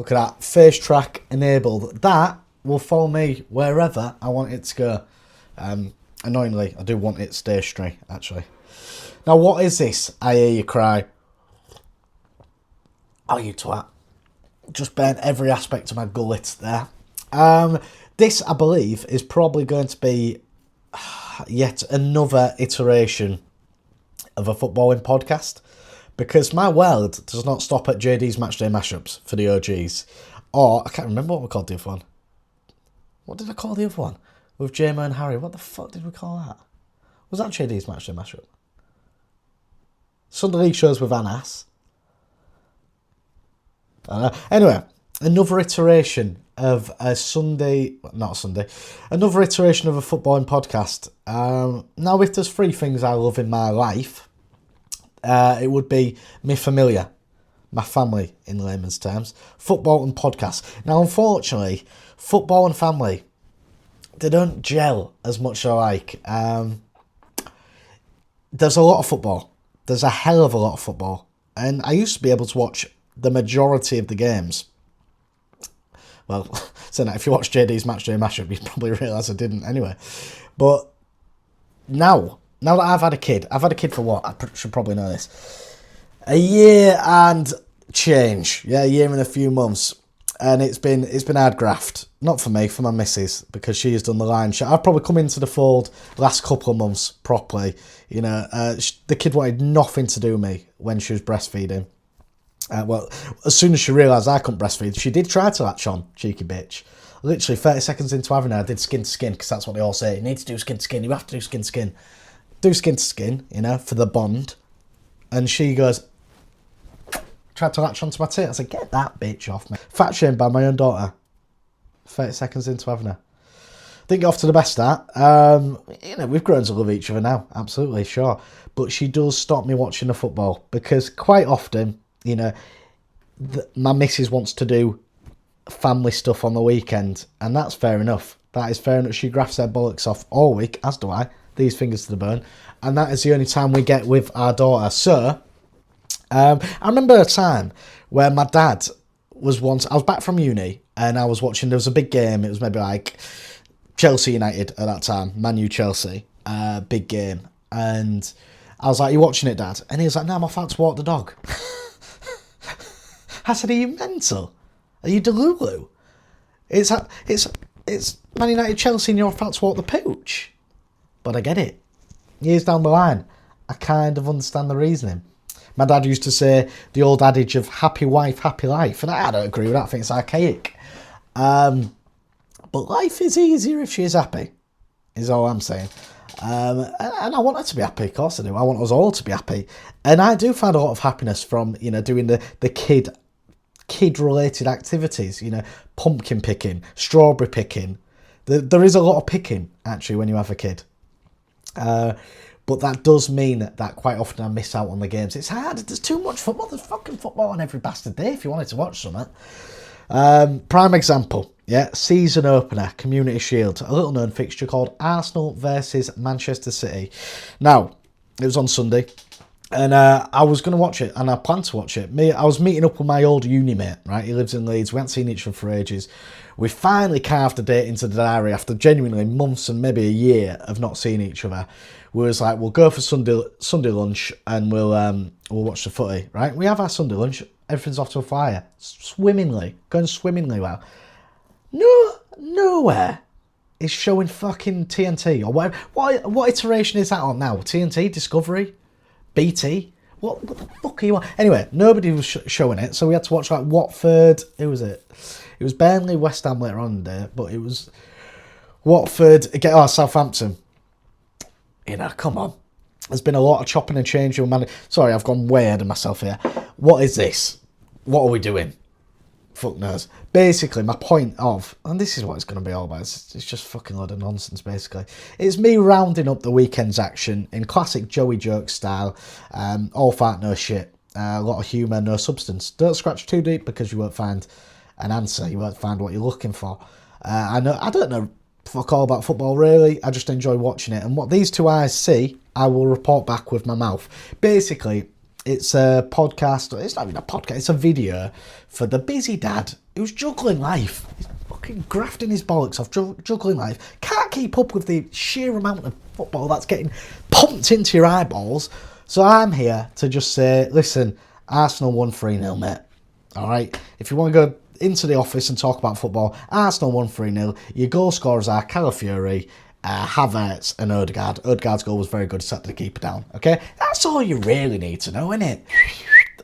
Look at that. Face track enabled. That will follow me wherever I want it to go. Annoyingly, I do want it stationary, actually. Now, what is this? I hear you cry. Oh, you twat. Just burnt every aspect of my gullet there. This, I believe, is probably going to be yet another iteration of a footballing podcast, because my world does not stop at JD's Matchday Mashups for the OGs. Or, I can't remember what we called the other one. What did I call the other one? With J-Mo and Harry. What the fuck did we call that? Was that JD's Matchday Mashup? Sunday League shows with Anas. Anyway, another iteration of another iteration of a footballing podcast. Now, if there's three things I love in my life, it would be my familia, my family in layman's terms, football and podcasts. Now, unfortunately, football and family, they don't gel as much as I like. There's a lot of football. There's a hell of a lot of football. And I used to be able to watch the majority of the games. Well, so now if you watch JD's Matchday Mashup, you probably realise I didn't anyway. But now that I've had a kid for what? I should probably know this. A year and change. Yeah, a year and a few months. And it's been hard graft. Not for me, for my missus, because she has done the lion's share. I've probably come into the fold last couple of months properly. You know, the kid wanted nothing to do with me when she was breastfeeding. Well, as soon as she realised I couldn't breastfeed, she did try to latch on, cheeky bitch. Literally 30 seconds into having her, I did skin to skin, because that's what they all say. You need to do skin to skin, you have to do skin to skin. Do skin to skin, you know, for the bond. And she goes, tried to latch onto my tit. I said, get that bitch off me. Fat shamed by my own daughter. 30 seconds into having her. Didn't get off to the best start. You know, we've grown to love each other now, absolutely, sure. But she does stop me watching the football, because quite often, you know, my missus wants to do family stuff on the weekend, and that's fair enough. That is fair enough. She grafts her bollocks off all week, as do I. These fingers to the bone. And that is the only time we get with our daughter. So, I remember a time where my dad was once... I was back from uni, and I was watching... There was a big game. It was maybe like Chelsea United at that time. Man U Chelsea. Big game. And I was like, you watching it, Dad? And he was like, no, I'm off out to walk the dog. I said, are you mental? Are you Delulu? It's Man United Chelsea and you're off out to walk the pooch. But I get it. Years down the line, I kind of understand the reasoning. My dad used to say the old adage of happy wife, happy life. And I don't agree with that. I think it's archaic. But life is easier if she is happy, is all I'm saying. And I want her to be happy, of course I do. I want us all to be happy. And I do find a lot of happiness from, you know, doing the kid-related activities, you know, pumpkin picking, strawberry picking. There is a lot of picking, actually, when you have a kid. But that does mean that quite often I miss out on the games. It's hard. There's too much football. There's fucking football on every bastard day if you wanted to watch something. Prime example, yeah, season opener, Community Shield, a little known fixture called Arsenal versus Manchester City. Now, it was on Sunday, and I was going to watch it, and I planned to watch it. I was meeting up with my old uni mate, right? He lives in Leeds. We hadn't seen each other for ages. We finally carved a date into the diary after genuinely months and maybe a year of not seeing each other. We was like, we'll go for Sunday lunch, and we'll watch the footy, right? We have our Sunday lunch. Everything's off to a flyer. Going swimmingly well. Nowhere is showing fucking TNT or whatever. What iteration is that on now? TNT, Discovery, BT. What the fuck are you on? Anyway, nobody was showing it, so we had to watch like Watford. Who was it? It was Burnley, West Ham later on in the day, but it was Watford again. Southampton. You know, come on. There's been a lot of chopping and changing. Sorry, I've gone way ahead of myself here. What is this? What are we doing? Fuck knows. Basically, my point of, and this is what it's going to be all about, it's just fucking load of nonsense, basically. It's me rounding up the weekend's action in classic Joey Joke style. All fat, no shit. A lot of humour, no substance. Don't scratch too deep because you won't find an answer. You won't find what you're looking for. I don't know fuck all about football, really. I just enjoy watching it. And what these two eyes see, I will report back with my mouth. Basically, it's a podcast. It's not even a podcast. It's a video for the busy dad He was juggling life. He's fucking grafting his bollocks off, juggling life. Can't keep up with the sheer amount of football that's getting pumped into your eyeballs. So I'm here to just say, listen, Arsenal won 3-0, mate. All right? If you want to go into the office and talk about football, Arsenal won 3-0. Your goal scorers are Calafiori, Havertz and Odegaard. Odegaard's goal was very good, sat the keeper down. Okay? That's all you really need to know, innit?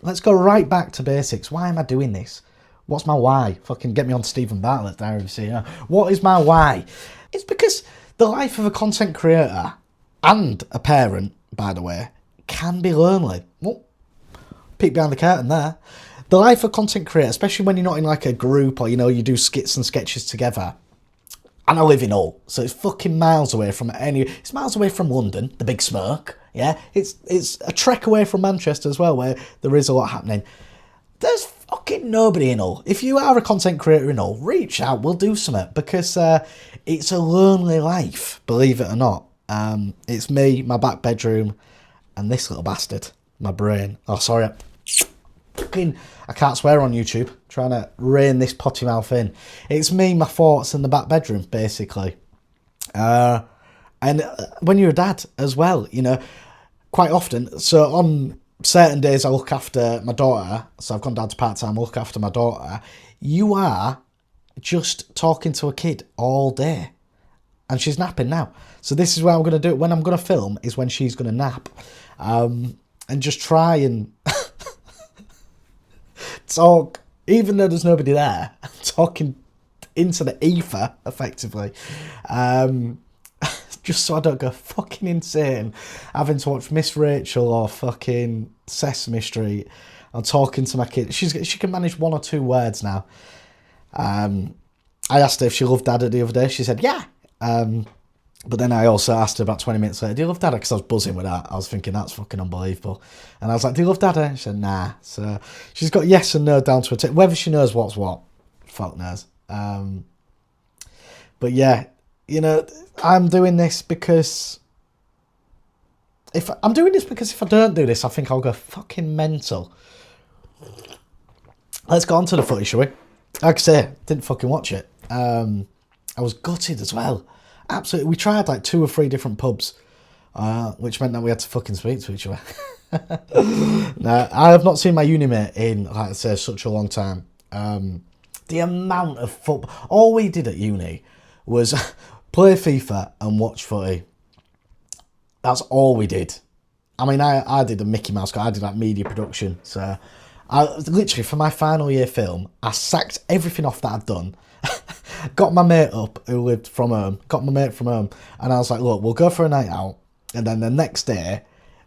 Let's go right back to basics. Why am I doing this? What's my why? Fucking get me on Stephen Bartlett there, you see. What is my why? It's because the life of a content creator and a parent, by the way, can be lonely. Well, peek behind the curtain there. The life of a content creator, especially when you're not in like a group or, you do skits and sketches together. And I live in Hull, so it's fucking miles away from it's miles away from London, the big smoke, yeah? It's a trek away from Manchester as well, where there is a lot happening. There's fucking nobody in Hull. If you are a content creator in Hull, reach out, we'll do something, because it's a lonely life, believe it or not. It's me, my back bedroom, and this little bastard, my brain. Oh, sorry. I can't swear on YouTube. Trying to rein this potty mouth in. It's me, my thoughts, and the back bedroom, basically. And when you're a dad as well, quite often. So on certain days I look after my daughter. So I've gone down to part-time, look after my daughter. You are just talking to a kid all day. And she's napping now. So this is what I'm going to do. When I'm going to film is when she's going to nap. And just try and talk, even though there's nobody there, I'm talking into the ether, effectively. Just so I don't go fucking insane having to watch Miss Rachel or fucking Sesame Street. I'm talking to my kid. She can manage 1 or 2 words now. I asked her if she loved Dada the other day. She said, yeah. But then I also asked her about 20 minutes later, do you love Dada? Because I was buzzing with that. I was thinking, that's fucking unbelievable. And I was like, do you love Dada? She said, nah. So she's got yes and no down to a tick. Whether she knows what's what, fuck knows. But yeah, I'm doing this because if I don't do this, I think I'll go fucking mental. Let's go on to the footy, shall we? Like I say, didn't fucking watch it. I was gutted as well. Absolutely. We tried like 2 or 3 different pubs, which meant that we had to fucking speak to each other. No, I have not seen my uni mate in, like I say, such a long time. The amount of football. All we did at uni was play FIFA and watch footy. That's all we did. I mean, I did a Mickey Mouse, I did like media production. So I literally, for my final year film, I sacked everything off that I'd done. Got my mate up who lived from home, and I was like, look, we'll go for a night out, and then the next day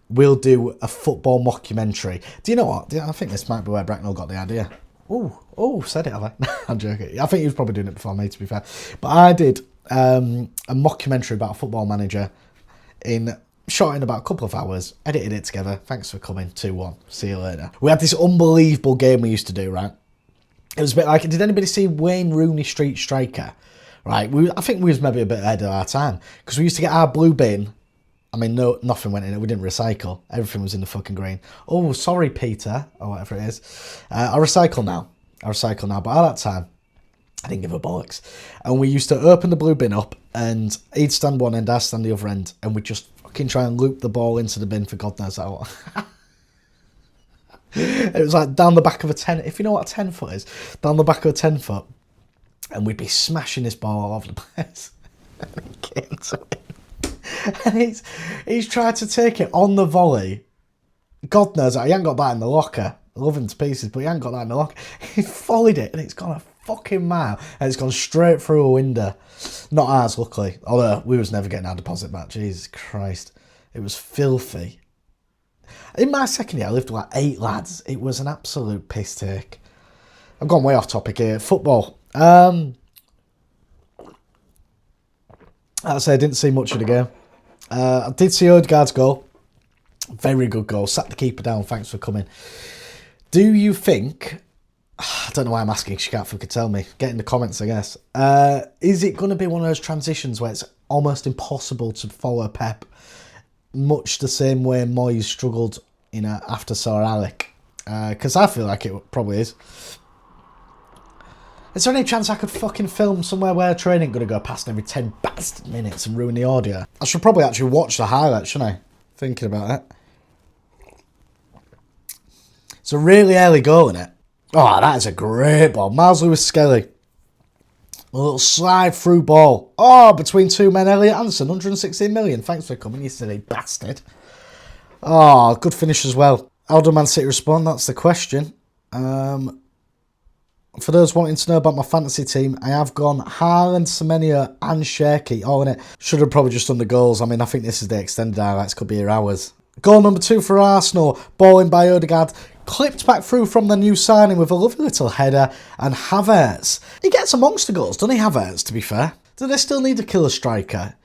we'll do a football mockumentary. Do you know what? I think this might be where Bracknell got the idea. Oh, said it, have I? I'm joking. I think he was probably doing it before me, to be fair. But I did a mockumentary about a football manager, shot in about a couple of hours, edited it together. Thanks for coming, 2-1. See you later. We had this unbelievable game we used to do, right? It was a bit like, did anybody see Wayne Rooney Street Striker? Right, I think we was maybe a bit ahead of our time, because we used to get our blue bin. I mean, no, nothing went in it. We didn't recycle. Everything was in the fucking green. Oh, sorry, Peter, or whatever it is. I recycle now. But at that time, I didn't give a bollocks. And we used to open the blue bin up, and he'd stand one end, I'd stand the other end, and we'd just fucking try and loop the ball into the bin for God knows how. It was like down the back of a 10, if you know what a 10-foot is, down the back of a 10-foot, and we'd be smashing this ball all over the place. And he's tried to take it on the volley. God knows he ain't got that in the locker. I love him to pieces, but he ain't got that in the locker. He volleyed it, and it's gone a fucking mile, and it's gone straight through a window. Not ours, luckily. Although we was never getting our deposit back. Jesus Christ, it was filthy. In my second year, I lived with like 8 lads. It was an absolute piss take. I've gone way off topic here. Football. I'd say I didn't see much of the game. I did see Odegaard's goal. Very good goal. Sat the keeper down. Thanks for coming. Do you think... I don't know why I'm asking. She can't fucking tell me. Get in the comments, I guess. Is it going to be one of those transitions where it's almost impossible to follow Pep? Much the same way Moyes struggled, after Sir Alec. Because I feel like it probably is. Is there any chance I could fucking film somewhere where a train ain't going to go past every 10 bastard minutes and ruin the audio? I should probably actually watch the highlights, shouldn't I? Thinking about it. It's a really early goal, isn't it? Oh, that is a great ball. Miles Lewis-Skelly. A little slide through ball. Oh, between two men. Elliot Anderson, 116 million. Thanks for coming, you silly bastard. Oh, good finish as well. How do Man City respond? That's the question. For those wanting to know about my fantasy team, I have gone Haaland, Semenyo and Shirky. Oh, and it should have probably just done the goals. I mean, I think this is the extended highlights. Could be here hours. Goal number 2 for Arsenal. Ball in by Odegaard. Clipped back through from the new signing with a lovely little header. And Havertz. He gets amongst the goals, doesn't he, Havertz, to be fair? Do they still need a killer striker?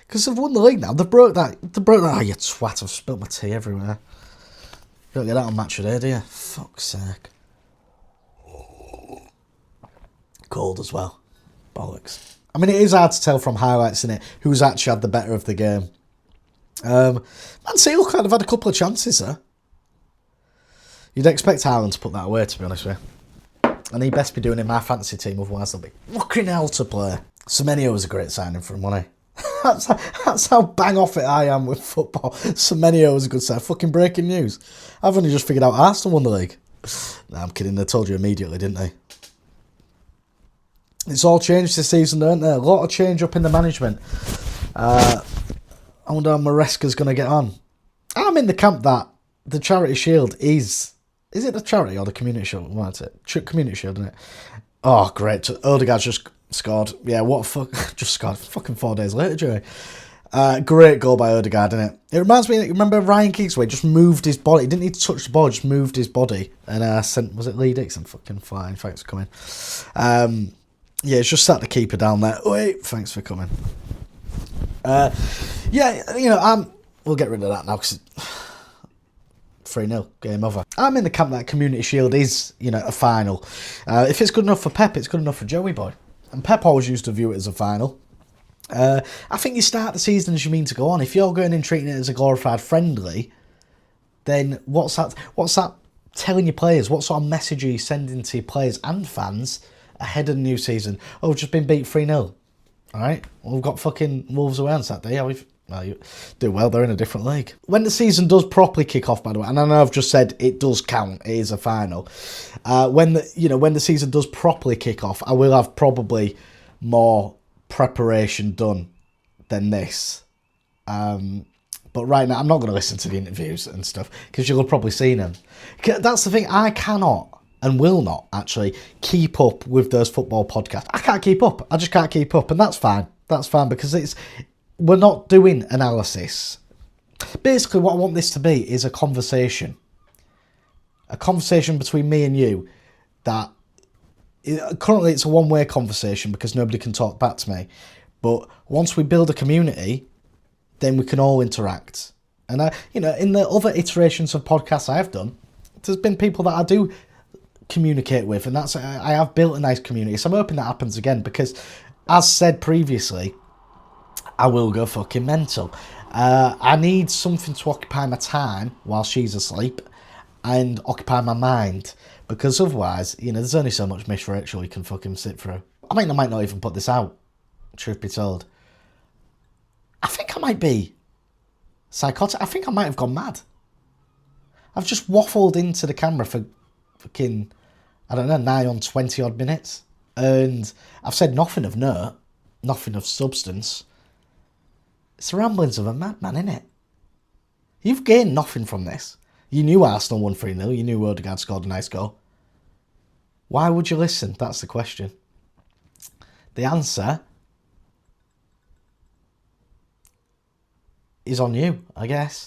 Because they've won the league now. They've broke that. Oh, you twat. I've spilt my tea everywhere. You don't get that on Match of the Day, do you? Fuck's sake. Cold as well. Bollocks. I mean, it is hard to tell from highlights, isn't it, who's actually had the better of the game. Man City look like they've had a couple of chances there. You'd expect Haaland to put that away, to be honest with you. And he'd best be doing it in my fantasy team, otherwise there'll be fucking hell to play. Semenyo was a great signing for him, wasn't he? That's how bang off it I am with football. Semenyo was a good sign. Fucking breaking news. I've only just figured out Arsenal won the league. Nah, I'm kidding. They told you immediately, didn't they? It's all changed this season, don't there? A lot of change up in the management. I wonder how Maresca's going to get on. I'm in the camp that the Charity Shield is... Is it the Charity or the Community Shield? What's it? Community Shield, isn't it? Oh, great. Odegaard's just scored. Yeah, what a fuck... Just scored fucking 4 days later, Joey. Great goal by Odegaard, isn't it? It reminds me... Remember Ryan Giggs, just moved his body. He didn't need to touch the ball, just moved his body. And sent... Was it Lee Dixon? Fucking flying. Thanks for coming. Yeah, it's just sat the keeper down there. Wait, thanks for coming. Yeah, you know, we'll get rid of that now because 3-0, game over. I'm in the camp that Community Shield is, you know, a final. If it's good enough for Pep, it's good enough for Joey Boy. And Pep always used to view it as a final. I think you start the season as you mean to go on. If you're going and treating it as a glorified friendly, then what's that telling your players? What sort of message are you sending to your players and fans ahead of the new season? Oh, we've just been beat 3-0. Alright, well, we've got fucking Wolves away on Saturday. Well, you do well, they're in a different league. When the season does properly kick off, by the way, and I know I've just said it does count, it is a final. When the season does properly kick off, I will have probably more preparation done than this. But right now, I'm not going to listen to the interviews and stuff, because you'll have probably seen them. That's the thing, I cannot and will not actually keep up with those football podcasts. I can't keep up. I just can't keep up, and that's fine. That's fine, because we're not doing analysis. Basically, what I want this to be is a conversation. A conversation between me and you that... Currently, it's a one-way conversation because nobody can talk back to me. But once we build a community, then we can all interact. And, in the other iterations of podcasts I have done, there's been people that I do communicate with, and I have built a nice community. So I'm hoping that happens again because, as said previously, I will go fucking mental. I need something to occupy my time while she's asleep and occupy my mind, because otherwise, there's only so much Miss Rachel you can fucking sit through. I might not even put this out, truth be told. I think I might be psychotic. I think I might have gone mad. I've just waffled into the camera for fucking, I don't know, 9 on 20 odd minutes. And I've said nothing of note, nothing of substance. It's the ramblings of a madman, innit? You've gained nothing from this. You knew Arsenal won 3-0. You knew Odegaard scored a nice goal. Why would you listen? That's the question. The answer is on you, I guess.